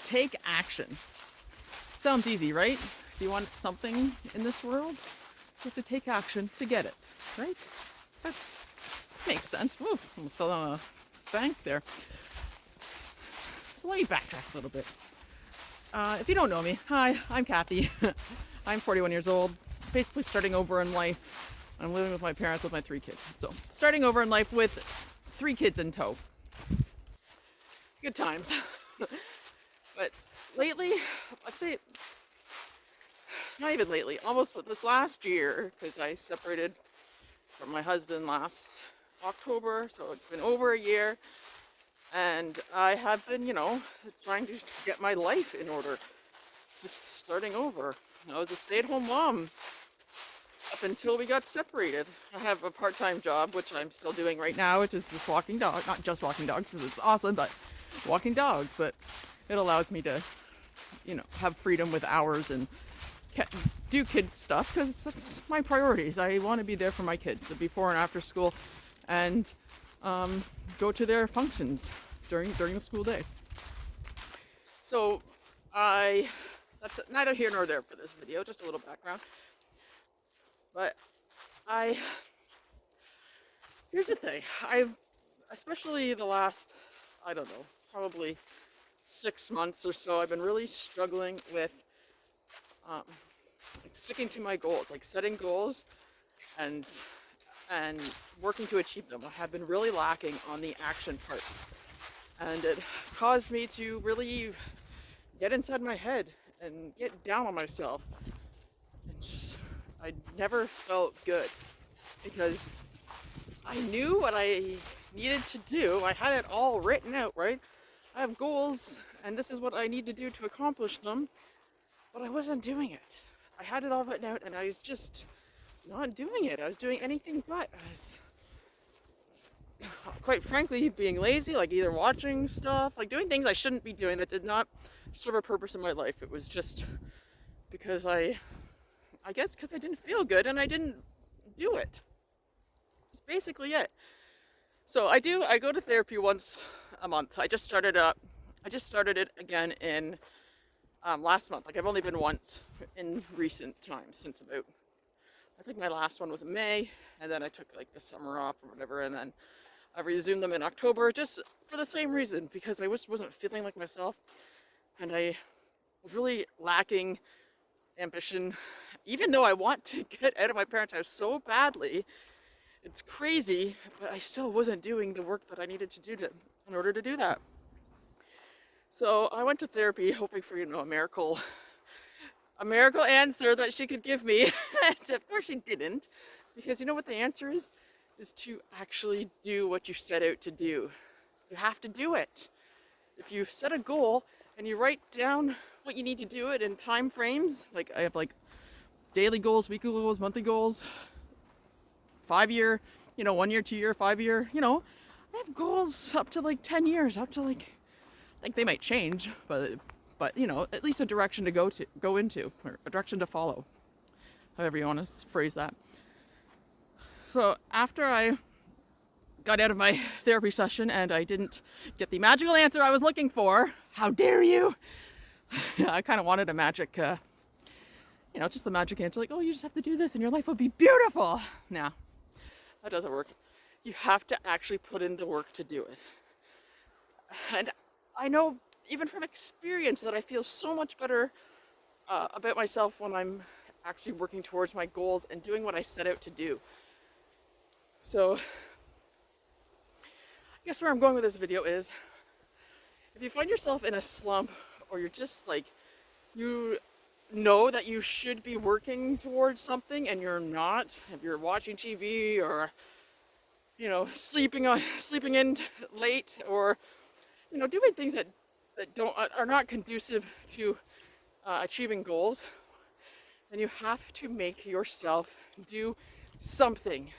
take action. Sounds easy, right? If you want something in this world, you have to take action to get it, right? That's makes sense. Woo, almost fell on a bank there. So let me backtrack a little bit. If you don't know me, hi, I'm Kathy. I'm 41 years old, basically starting over in life. I'm living with my parents with my 3 kids. So starting over in life with 3 kids in tow. Good times. But lately, let's say, not even lately, almost this last year, because I separated from my husband last October, so it's been over a year, and I have been, trying to get my life in order, just starting over. I was a stay-at-home mom up until we got separated. I have a part-time job, which I'm still doing right now, which is just walking dogs, not just walking dogs, because it's awesome, but walking dogs, but it allows me to, have freedom with hours and do kid stuff, because that's my priorities. I want to be there for my kids before and after school, and go to their functions during the school day. So that's neither here nor there for this video, just a little background. But here's the thing, especially the last, I don't know, probably 6 months or so, I've been really struggling with sticking to my goals, like setting goals and working to achieve them. I have been really lacking on the action part, and it caused me to really get inside my head and get down on myself, and I never felt good because I knew what I needed to do. I had it all written out, right? I have goals and this is what I need to do to accomplish them, but I wasn't doing it. I had it all written out and I was just not doing it. I was doing anything but. I was, quite frankly, being lazy, like either watching stuff, like doing things I shouldn't be doing that did not serve a purpose in my life. It was just because I guess because I didn't feel good and I didn't do it. That's basically it. So I go to therapy once a month. I just started it again in last month. Like I've only been once in recent times, since about, I think my last one was in May, and then I took like the summer off or whatever, and then I resumed them in October, just for the same reason, because I just wasn't feeling like myself, and I was really lacking ambition. Even though I want to get out of my parents' house so badly, it's crazy, but I still wasn't doing the work that I needed to do in order to do that. So I went to therapy hoping for, a miracle answer that she could give me. And of course she didn't, because you know what the answer is? Is to actually do what you set out to do. You have to do it. If you set a goal and you write down what you need to do it in time frames, like I have like daily goals, weekly goals, monthly goals, 5-year, 1 year, 2 year, 5 year, I have goals up to like 10 years, up to like they might change, but at least a direction to go into, or a direction to follow, however you want to phrase that. So after I got out of my therapy session and I didn't get the magical answer I was looking for, how dare you? I kind of wanted a magic, just the magic answer, like, oh, you just have to do this and your life will be beautiful. Nah, that doesn't work. You have to actually put in the work to do it. And I know, even from experience, that I feel so much better about myself when I'm actually working towards my goals and doing what I set out to do. So, I guess where I'm going with this video is, if you find yourself in a slump, or you're just like, you know that you should be working towards something and you're not, if you're watching TV or, sleeping in late, or, doing things that are not conducive to achieving goals, then you have to make yourself do something.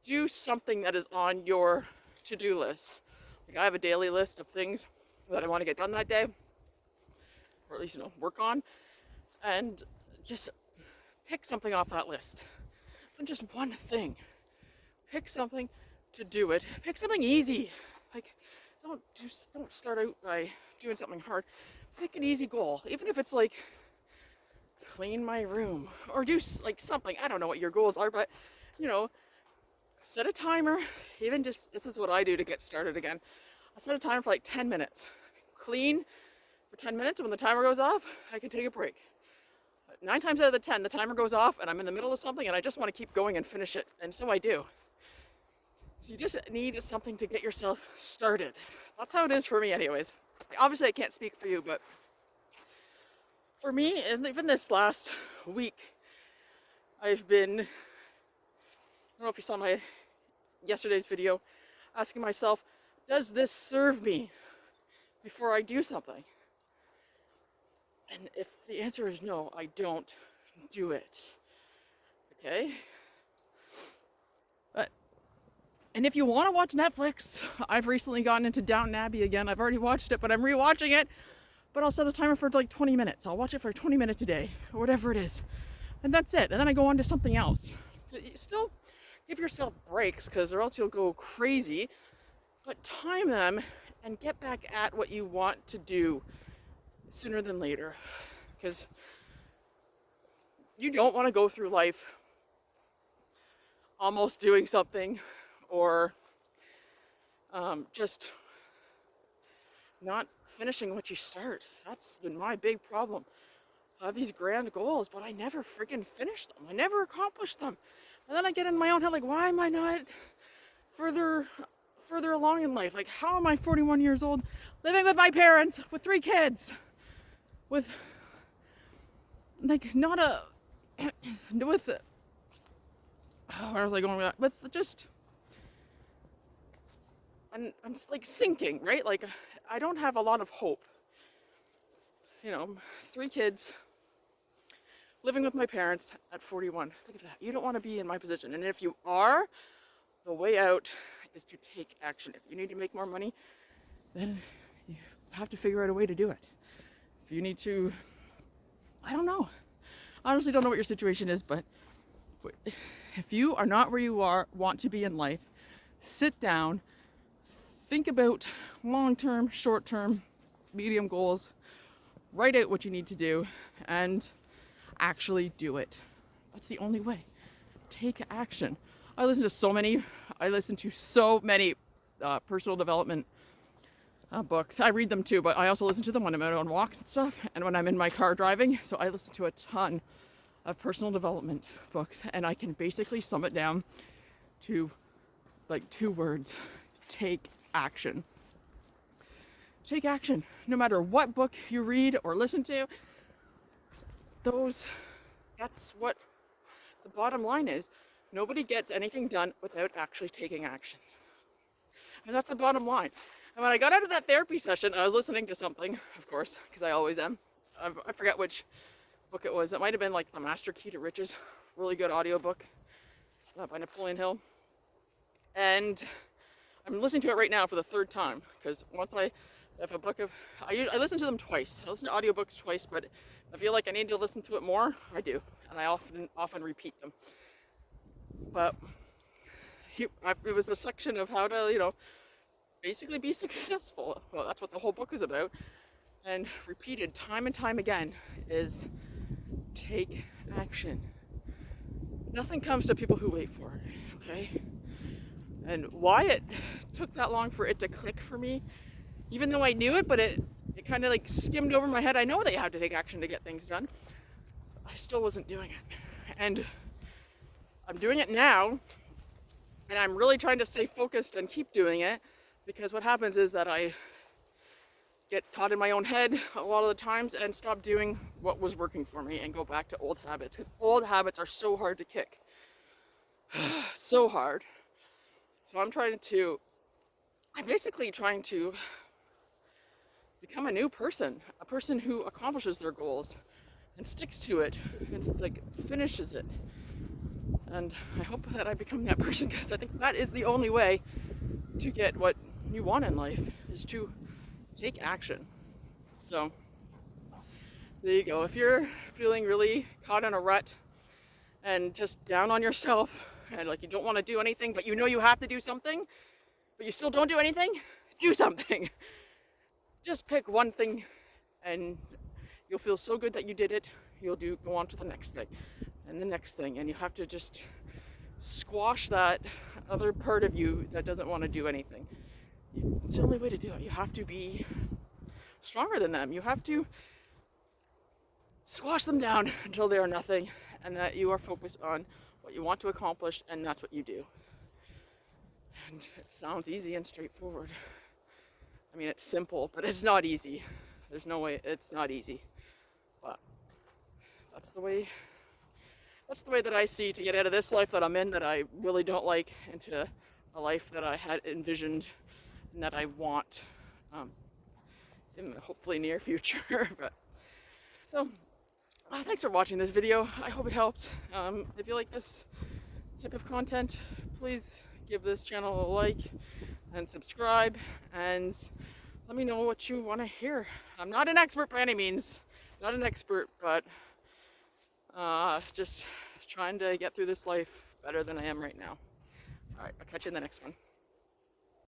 Do something that is on your to-do list. Like I have a daily list of things that I want to get done that day, or at least, work on, and just pick something off that list. And just one thing. Pick something to do it. Pick something easy. Like, don't start out by doing something hard. Pick an easy goal, even if it's like clean my room or do like something. I don't know what your goals are, but you know, set a timer. Even just, this is what I do to get started again. I set a timer for like 10 minutes. Clean for 10 minutes, and when the timer goes off, I can take a break. 9 times out of the 10, the timer goes off and I'm in the middle of something and I just want to keep going and finish it. And so I do. So you just need something to get yourself started. That's how it is for me anyways. Obviously I can't speak for you, but for me, and even this last week, I've been, I don't know if you saw my yesterday's video, asking myself, does this serve me before I do something? And if the answer is no, I don't do it. Okay? And if you want to watch Netflix, I've recently gotten into Downton Abbey again. I've already watched it, but I'm rewatching it. But I'll set a timer for like 20 minutes. I'll watch it for 20 minutes a day, or whatever it is. And that's it. And then I go on to something else. You still give yourself breaks, because or else you'll go crazy. But time them and get back at what you want to do sooner than later. Because you don't want to go through life almost doing something or just not finishing what you start. That's been my big problem. I have these grand goals, but I never freaking finish them. I never accomplish them. And then I get in my own head, like, why am I not further along in life? Like, how am I 41 years old, living with my parents, with 3 kids, with, like, not a, with, where was I going with that? With just, I'm like sinking, right? Like, I don't have a lot of hope. You know, 3 kids, living with my parents at 41. Think of that. You don't want to be in my position. And if you are, the way out is to take action. If you need to make more money, then you have to figure out a way to do it. If you need to, I don't know. I honestly don't know what your situation is, but if you are not where you want to be in life, sit down, think about long-term, short-term, medium goals, write out what you need to do, and actually do it. That's the only way. Take action. I listen to so many personal development books. I read them too, but I also listen to them when I'm out on walks and stuff, and when I'm in my car driving. So I listen to a ton of personal development books, and I can basically sum it down to like 2 words: take action. Take action. No matter what book you read or listen to, that's what the bottom line is. Nobody gets anything done without actually taking action. And that's the bottom line. And when I got out of that therapy session, I was listening to something, of course, because I always am. I forget which book it was. It might have been like The Master Key to Riches, really good audiobook by Napoleon Hill. And I'm listening to it right now for the 3rd time, because once I listen to them twice. I listen to audiobooks twice, but I feel like I need to listen to it more. I do, and I often repeat them. But it was a section of how to, basically be successful. Well, that's what the whole book is about. And repeated time and time again is take action. Nothing comes to people who wait for it, okay? And why it took that long for it to click for me, even though I knew it, but it kind of like skimmed over my head. I know they have to take action to get things done. I still wasn't doing it. And I'm doing it now, and I'm really trying to stay focused and keep doing it, because what happens is that I get caught in my own head a lot of the times and stop doing what was working for me and go back to old habits, because old habits are so hard to kick. So hard. So I'm basically trying to become a new person, a person who accomplishes their goals and sticks to it and like finishes it. And I hope that I become that person, because I think that is the only way to get what you want in life, is to take action. So there you go. If you're feeling really caught in a rut and just down on yourself and like you don't want to do anything, but you know you have to do something, but you still don't do anything, do something. Just pick one thing and you'll feel so good that you did it. You'll go on to the next thing and the next thing. And you have to just squash that other part of you that doesn't want to do anything. It's the only way to do it. You have to be stronger than them. You have to squash them down until they are nothing, and that you are focused on what you want to accomplish, and that's what you do. And it sounds easy and straightforward. I mean, it's simple, but it's not easy. There's no way it's not easy. But that's the way that I see to get out of this life that I'm in, that I really don't like, into a life that I had envisioned and that I want in the hopefully near future. But so thanks for watching this video. I hope it helped. If you like this type of content, please give this channel a like and subscribe, and let me know what you want to hear. I'm not an expert by any means, not an expert, but just trying to get through this life better than I am right now. All right, I'll catch you in the next one.